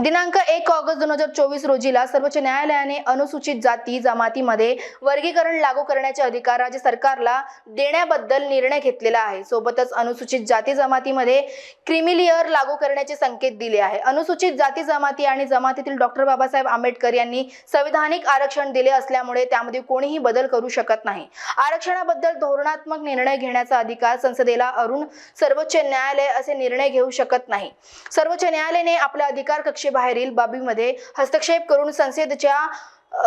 दिनांक 1 ऑगस्ट 2024 रोजीला सर्वोच्च न्यायालयाने अनुसूचित जाती जमातीमध्ये वर्गीकरण लागू करण्याचे अधिकार राज्य सरकारला देण्याबद्दल निर्णय घेतलेला आहे। सोबतच अनुसूचित जाती जमातीमध्ये क्रीमी लागू करण्याचे संकेत दिले आहे। अनुसूचित जाती जमाती आणि जमातीतील डॉक्टर बाबासाहेब आंबेडकर यांनी संविधानिक आरक्षण दिले असल्यामुळे त्यामध्ये कोणीही बदल करू शकत नाही। आरक्षणाबद्दल धोरणात्मक निर्णय घेण्याचा अधिकार संसदेला असून सर्वोच्च न्यायालय असे निर्णय घेऊ शकत नाही। सर्वोच्च न्यायालयाने आपल्या अधिकार बाहेरील बाबीमध्ये हस्तक्षेप करून संसदेच्या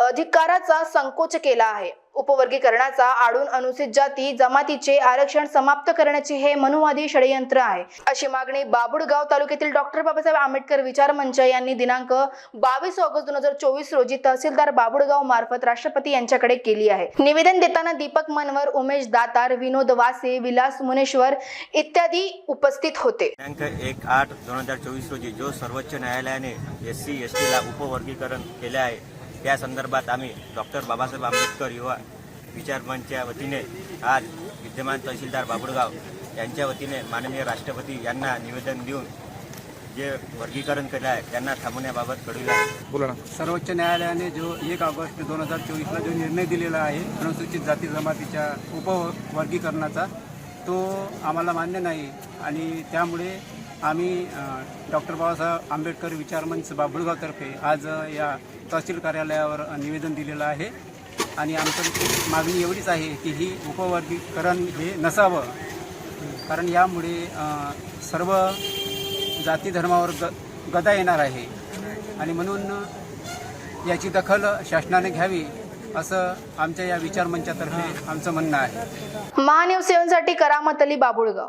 अधिकाराचा संकोच केला आहे। उपवर्गीकरणाचा आडून अनुसूचित जाती जमातीचे आरक्षण समाप्त करण्याचे हे मनुवादी षडयंत्र आहे, अशी मागणी बाभुळगाव तालुक्यातील डॉक्टर बाबासाहेब आंबेडकर विचार मंच यांनी दिनांक 22 ऑगस्ट 2024 रोजी तहसीलदार बाभुळगाव मार्फत राष्ट्रपती यांच्याकडे केली आहे। निवेदन देताना दीपक मनवर, उमेश दातार, विनोद वासे, विलास मुनेश्वर इत्यादी उपस्थित होते। दिनांक 1/8/2024 रोजी जो सर्वोच्च न्यायालयाने SC ST ला उपवर्गीकरण केले आहे त्या संदर्भात आम्ही डॉक्टर बाबासाहेब आंबेडकर युवा विचार मंचच्या वतीने आज विद्यमान तहसीलदार बाभुळगाव यांच्या वतीने माननीय राष्ट्रपती यांना निवेदन देऊन जे वर्गीकरण केले आहे त्यांना थांबवण्याबाबत कळविले आहे। सर्वोच्च न्यायालयाने जो 1 ऑगस्ट 2024ला जो निर्णय दिलेला आहे अनुसूचित जाती जमातीच्या उपवर्गीकरणाचा तो आम्हाला मान्य नाही आणि त्यामुळे आम्ही डॉक्टर बाबासाहेब आंबेडकर विचार मंच बाभुळगावतर्फे आज या तहसील कार्यालयावर निवेदन दिलेलं आहे आणि आमची मागणी एवढीच आहे की ही उपवर्गीकरण हे नसावं, कारण यामुळे सर्व जाती धर्मावर गदा येणार आहे आणि म्हणून याची दखल शासनाने घ्यावी असं आमच्या या विचार मंचातर्फे आमचं म्हणणं आहे। महान्यूज 7 साठी करामत अली, बाभुळगाव।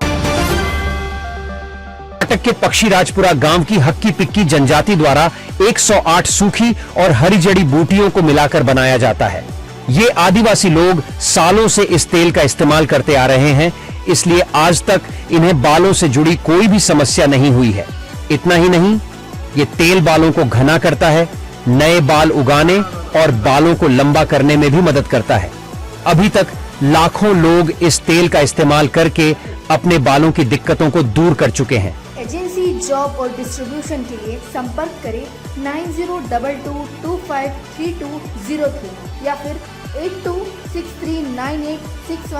कर्नाटक के पक्षी राजपुरा गांव की हक्की पिक्की जनजाति द्वारा 108 सूखी और हरी जड़ी बूटियों को मिलाकर बनाया जाता है। ये आदिवासी लोग सालों से इस तेल का इस्तेमाल करते आ रहे हैं, इसलिए आज तक इन्हें बालों से जुड़ी कोई भी समस्या नहीं हुई है। इतना ही नहीं, ये तेल बालों को घना करता है, नए बाल उगाने और बालों को लंबा करने में भी मदद करता है। अभी तक लाखों लोग इस तेल का इस्तेमाल करके अपने बालों की दिक्कतों को दूर कर चुके हैं। एजेंसी, जॉब और डिस्ट्रीब्यूशन के लिए संपर्क करें 9022253203 या फिर 82639861